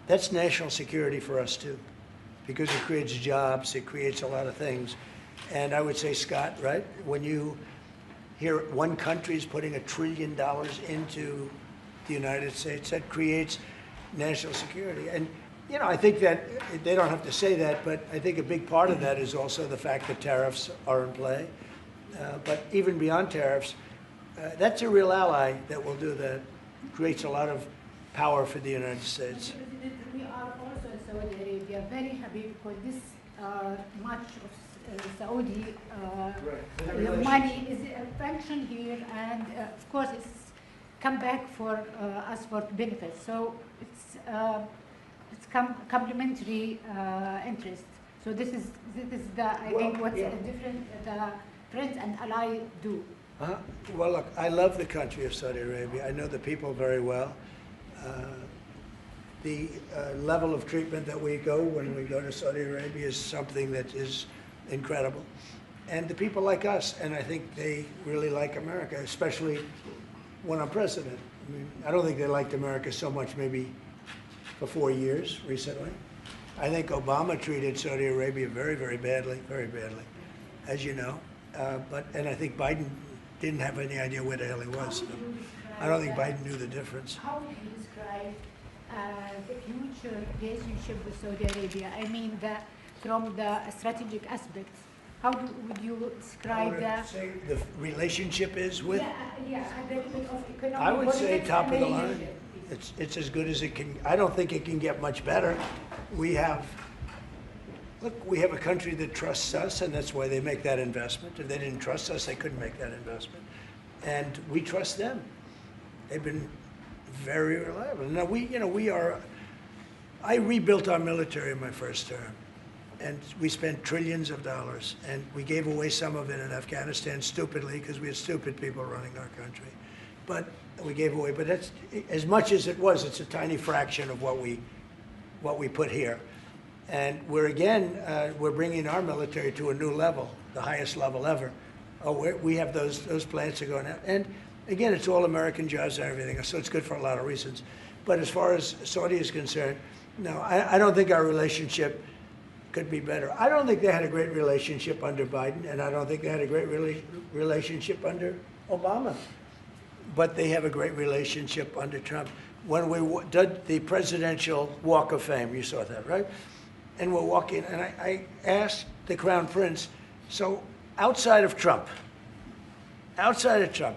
that's national security for us too, because it creates jobs, it creates a lot of things. And I would say, Scott, right, when you hear one country is putting $1 trillion into the United States, that creates national security. And, you know, I think that they don't have to say that, but I think a big part of that is also the fact that tariffs are in play. But even beyond tariffs, that's a real ally that will do that. Creates a lot of power for the United States. We are also in Saudi Arabia very happy because this much of Saudi money is functioned here, and of course it's come back for us for benefits. So it's complementary interest. So this is the I think what's different the friends and ally do. Well, look, I love the country of Saudi Arabia. I know the people very well. The level of treatment that we go when we go to Saudi Arabia is something that is incredible. And the people like us, and I think they really like America, especially when I'm president. I mean, I don't think they liked America so much maybe for 4 years recently. I think Obama treated Saudi Arabia very, very badly, as you know. And I think Biden didn't have any idea where the hell he was. So I don't think Biden knew the difference. How would you describe the future relationship with Saudi Arabia? I mean, from the strategic aspects. How would you describe that? The relationship is with? Yeah, a bit of economic. I would say top of the line. relationship. It's as good as it can. I don't think it can get much better. We have a country that trusts us, and that's why they make that investment. If they didn't trust us, they couldn't make that investment. And we trust them. They've been very reliable. Now I rebuilt our military in my first term, and we spent trillions of dollars, and we gave away some of it in Afghanistan stupidly because we had stupid people running our country. But we gave away, but that's, as much as it was, it's a tiny fraction of what we put here. And we're bringing our military to a new level, the highest level ever. We have those plants are going out. And again, it's all American jobs and everything, so it's good for a lot of reasons. But as far as Saudi is concerned, no, I don't think our relationship could be better. I don't think they had a great relationship under Biden, and I don't think they had a great relationship under Obama. But they have a great relationship under Trump. When we did the Presidential Walk of Fame, you saw that, right? And we're walking, and I asked the Crown Prince, so outside of Trump,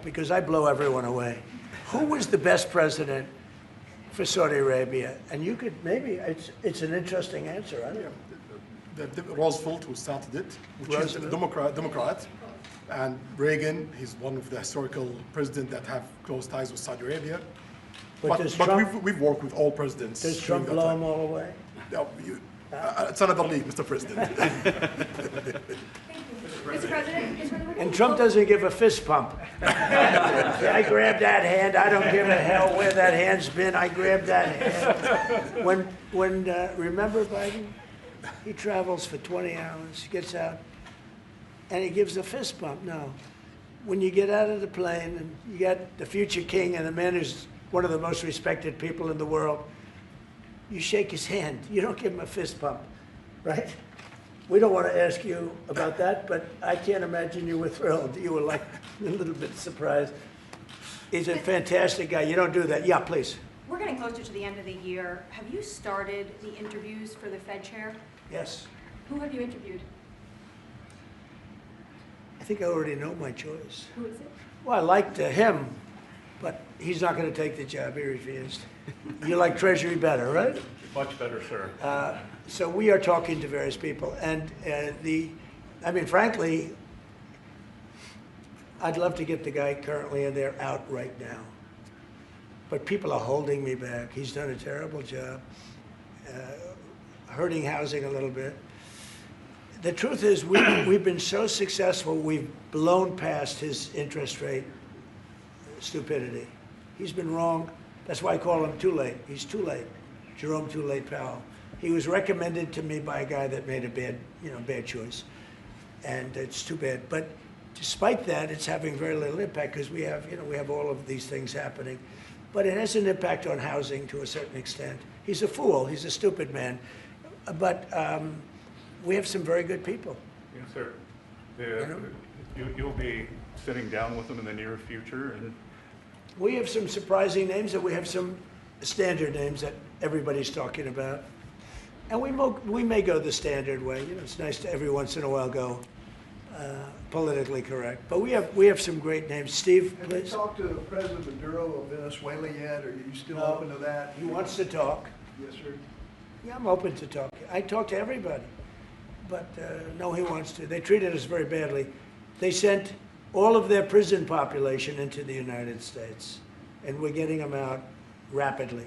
because I blow everyone away, who was the best president for Saudi Arabia? And you could, maybe, it's an interesting answer, I don't know. Roosevelt, who started it, which is a Democrat. And Reagan, he's one of the historical presidents that have close ties with Saudi Arabia. But we've worked with all presidents. Does Trump blow them all away? No, it's another league, Mr. President. Mr. President, and Trump doesn't give a fist pump. I grabbed that hand. I don't give a hell where that hand's been. I grabbed that hand. Remember Biden? He travels for 20 hours, gets out, and he gives a fist bump. No. When you get out of the plane and you got the future king and the man who's one of the most respected people in the world, you shake his hand. You don't give him a fist bump, right? We don't want to ask you about that, but I can't imagine you were thrilled. You were like a little bit surprised. He's a fantastic guy. You don't do that. Yeah, please. we're getting closer to the end of the year. Have you started the interviews for the Fed chair? Yes. Who have you interviewed? I think I already know my choice. Who is it? Well, I liked him, but he's not going to take the job. He refused. You like Treasury better, right? Much better, sir. So we are talking to various people. And frankly, I'd love to get the guy currently in there out right now. But people are holding me back. He's done a terrible job, hurting housing a little bit. The truth is, we've been so successful, we've blown past his interest rate stupidity. He's been wrong. That's why I call him too late. He's too late. Jerome Too Late Powell. He was recommended to me by a guy that made a bad choice. And it's too bad. But despite that, it's having very little impact because we have all of these things happening. But it has an impact on housing to a certain extent. He's a fool. He's a stupid man. But we have some very good people. Yes, sir. You'll be sitting down with them in the near future? And we have some surprising names, and we have some standard names that everybody's talking about. And we may go the standard way. It's nice to every once in a while go politically correct. But we have some great names. Steve, please. Have you talked to President Maduro of Venezuela yet? Are you still open to that? He wants to talk. Yes, sir. Yeah, I'm open to talk. I talk to everybody. But no, he wants to. They treated us very badly. They sent all of their prison population into the United States, and we're getting them out rapidly.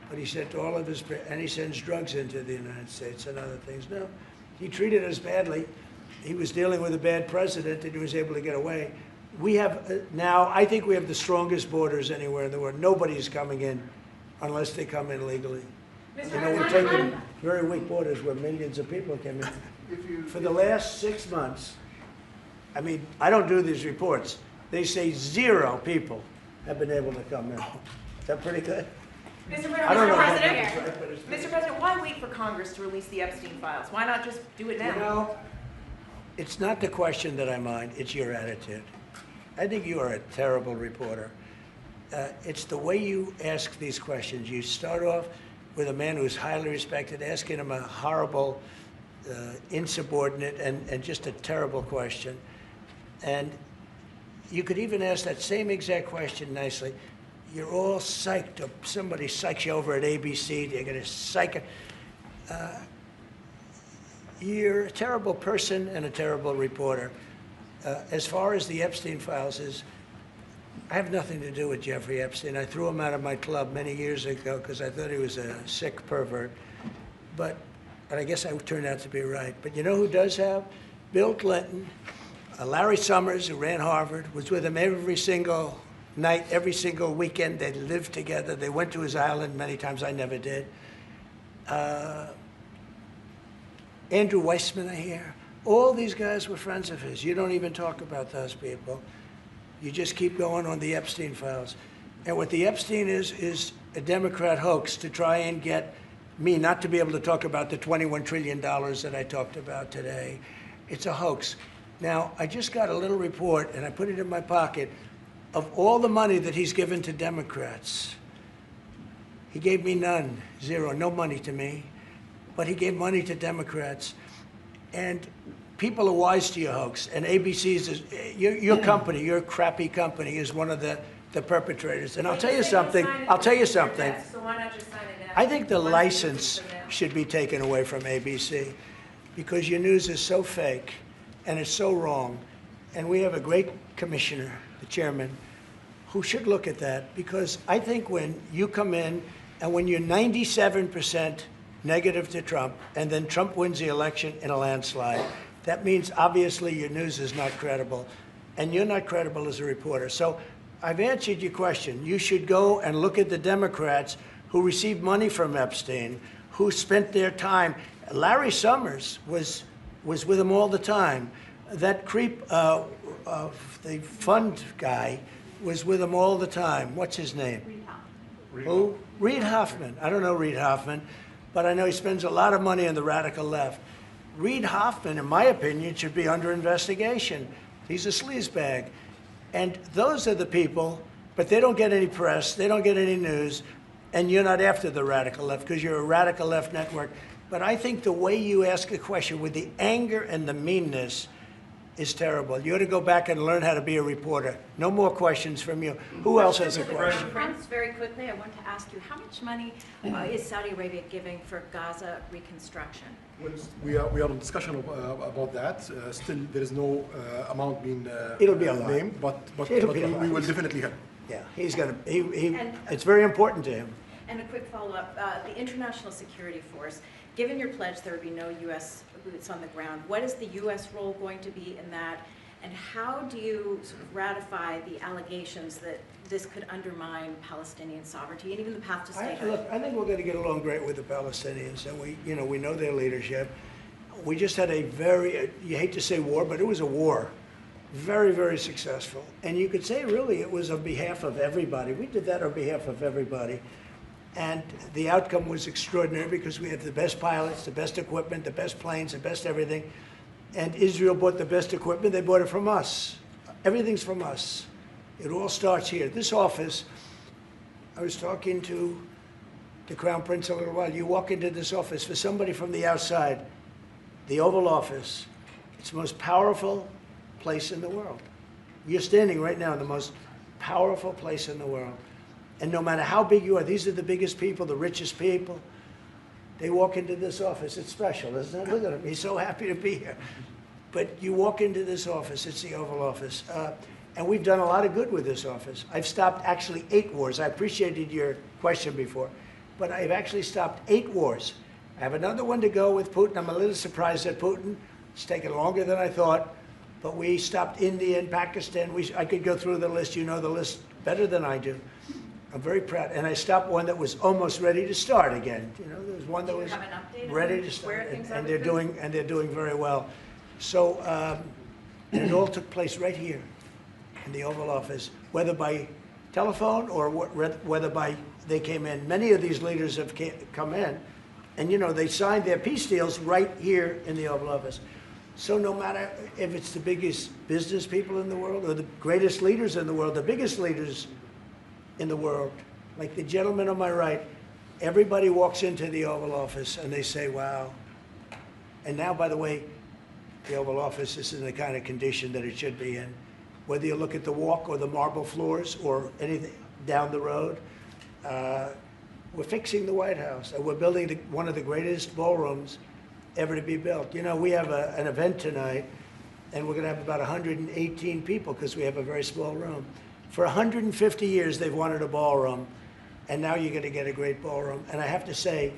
But he sent all of his, and he sends drugs into the United States and other things. No, he treated us badly. He was dealing with a bad president, and he was able to get away. We have now, I think we have the strongest borders anywhere in the world. Nobody's coming in unless they come in legally. We're taking very weak borders where millions of people came in. For the last 6 months, I don't do these reports. They say 0 people have been able to come in. Is that pretty good? Mr. President, Mr. President, why wait for Congress to release the Epstein files? Why not just do it now? You know, it's not the question that I mind, it's your attitude. I think you are a terrible reporter. It's the way you ask these questions. You start off with a man who's highly respected, asking him a horrible, insubordinate, and just a terrible question. And you could even ask that same exact question nicely. You're all psyched up. Somebody psychs you over at ABC. They're going to psych it. You're a terrible person and a terrible reporter. As far as the Epstein files is, I have nothing to do with Jeffrey Epstein. I threw him out of my club many years ago because I thought he was a sick pervert. And I guess I turned out to be right. But you know who does have? Bill Clinton, Larry Summers, who ran Harvard, was with him every single night, every single weekend. They lived together. They went to his island many times. I never did. Andrew Weissman, I hear. All these guys were friends of his. You don't even talk about those people. You just keep going on the Epstein files. And what the Epstein is a Democrat hoax to try and get me not to be able to talk about the $21 trillion that I talked about today. It's a hoax. Now, I just got a little report, and I put it in my pocket, of all the money that he's given to Democrats. He gave me none, zero, no money to me. But he gave money to Democrats. And people are wise to your hoax. And ABC's, your company, your crappy company, is one of the perpetrators. And I'll tell you something. So why not just sign it now? I think the license should be taken away from ABC because your news is so fake and it's so wrong. And we have a great commissioner, the chairman, who should look at that because I think when you come in and when you're 97% negative to Trump, and then Trump wins the election in a landslide, that means obviously your news is not credible, and you're not credible as a reporter. So I've answered your question. You should go and look at the Democrats who received money from Epstein, who spent their time. Larry Summers was with him all the time. That creep of the fund guy was with him all the time. What's his name? Who? Reid Hoffman. I don't know Reid Hoffman, but I know he spends a lot of money on the radical left. Reid Hoffman, in my opinion, should be under investigation. He's a sleazebag. And those are the people, but they don't get any press, they don't get any news, and you're not after the radical left because you're a radical left network. But I think the way you ask a question with the anger and the meanness is terrible. You ought to go back and learn how to be a reporter. No more questions from you. Who else has a question? Prince, very quickly, I want to ask you, how much money is Saudi Arabia giving for Gaza reconstruction? We are in discussion about that. Still, there is no amount being It'll be a lot. named, but we will definitely help. Yeah, he's going to, it's very important to him. And a quick follow-up, the International Security Force, given your pledge there would be no U.S. boots on the ground, what is the U.S. role going to be in that? And how do you sort of ratify the allegations that this could undermine Palestinian sovereignty and even the path to statehood? Look, I think we're going to get along great with the Palestinians, and we know their leadership. We just had a very, you hate to say war, but it was a war. Very, very successful. And you could say, really, it was on behalf of everybody. We did that on behalf of everybody. And the outcome was extraordinary because we had the best pilots, the best equipment, the best planes, the best everything. And Israel bought the best equipment. They bought it from us. Everything's from us. It all starts here. This office, I was talking to the Crown Prince a little while. You walk into this office, for somebody from the outside, the Oval Office, it's the most powerful place in the world. You're standing right now in the most powerful place in the world. And no matter how big you are, these are the biggest people, the richest people. They walk into this office. It's special, isn't it? Look at him. He's so happy to be here. But you walk into this office. It's the Oval Office. And we've done a lot of good with this office. I've stopped actually 8 wars. I appreciated your question before. But I've actually stopped 8 wars. I have another one to go with Putin. I'm a little surprised at Putin. It's taken longer than I thought. But we stopped India and Pakistan. I could go through the list. You know the list better than I do. I'm very proud. And I stopped one that was almost ready to start again. You know, there was one that was ready to start. And they're doing very well. So and it all took place right here in the Oval Office, whether by telephone or whether by they came in. Many of these leaders have come in, and they signed their peace deals right here in the Oval Office. So no matter if it's the biggest business people in the world or the greatest leaders in the world, the biggest leaders in the world, like the gentleman on my right, everybody walks into the Oval Office and they say, wow. And now, by the way, the Oval Office is in the kind of condition that it should be in. Whether you look at the walk or the marble floors or anything down the road, we're fixing the White House. And we're building one of the greatest ballrooms ever to be built. We have an event tonight, and we're going to have about 118 people because we have a very small room. For 150 years, they've wanted a ballroom, and now you're going to get a great ballroom. And I have to say,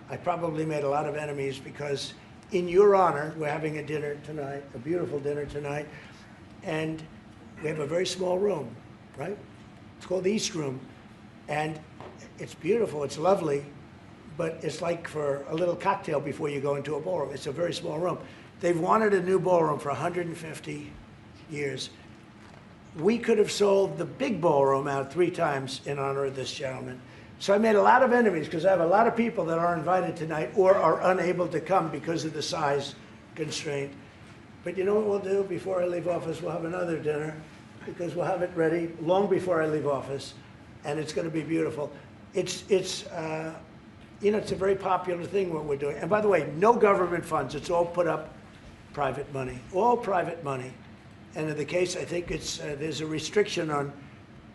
I probably made a lot of enemies because in your honor, we're having a dinner tonight, a beautiful dinner tonight, and we have a very small room, right? It's called the East Room, and it's beautiful, it's lovely, but it's like for a little cocktail before you go into a ballroom. It's a very small room. They've wanted a new ballroom for 150 years. We could have sold the big ballroom out 3 times in honor of this gentleman. So I made a lot of enemies because I have a lot of people that are invited tonight or are unable to come because of the size constraint. But you know what we'll do? Before I leave office, we'll have another dinner because we'll have it ready long before I leave office, and it's going to be beautiful. It's a very popular thing what we're doing. And by the way, no government funds. It's all put up private money, all private money. And in the case, I think there's a restriction on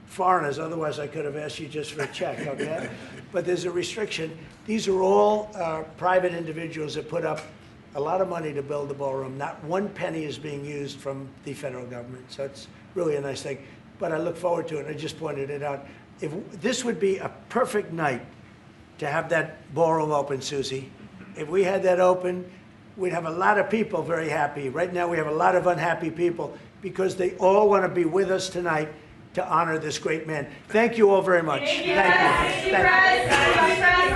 foreigners. Otherwise, I could have asked you just for a check, okay? But there's a restriction. These are all private individuals that put up a lot of money to build the ballroom. Not one penny is being used from the federal government. So it's really a nice thing. But I look forward to it. I just pointed it out. This would be a perfect night to have that ballroom open, Susie. If we had that open, we'd have a lot of people very happy. Right now, we have a lot of unhappy people because they all want to be with us tonight to honor this great man. Thank you all very much. Thank you. Thank you.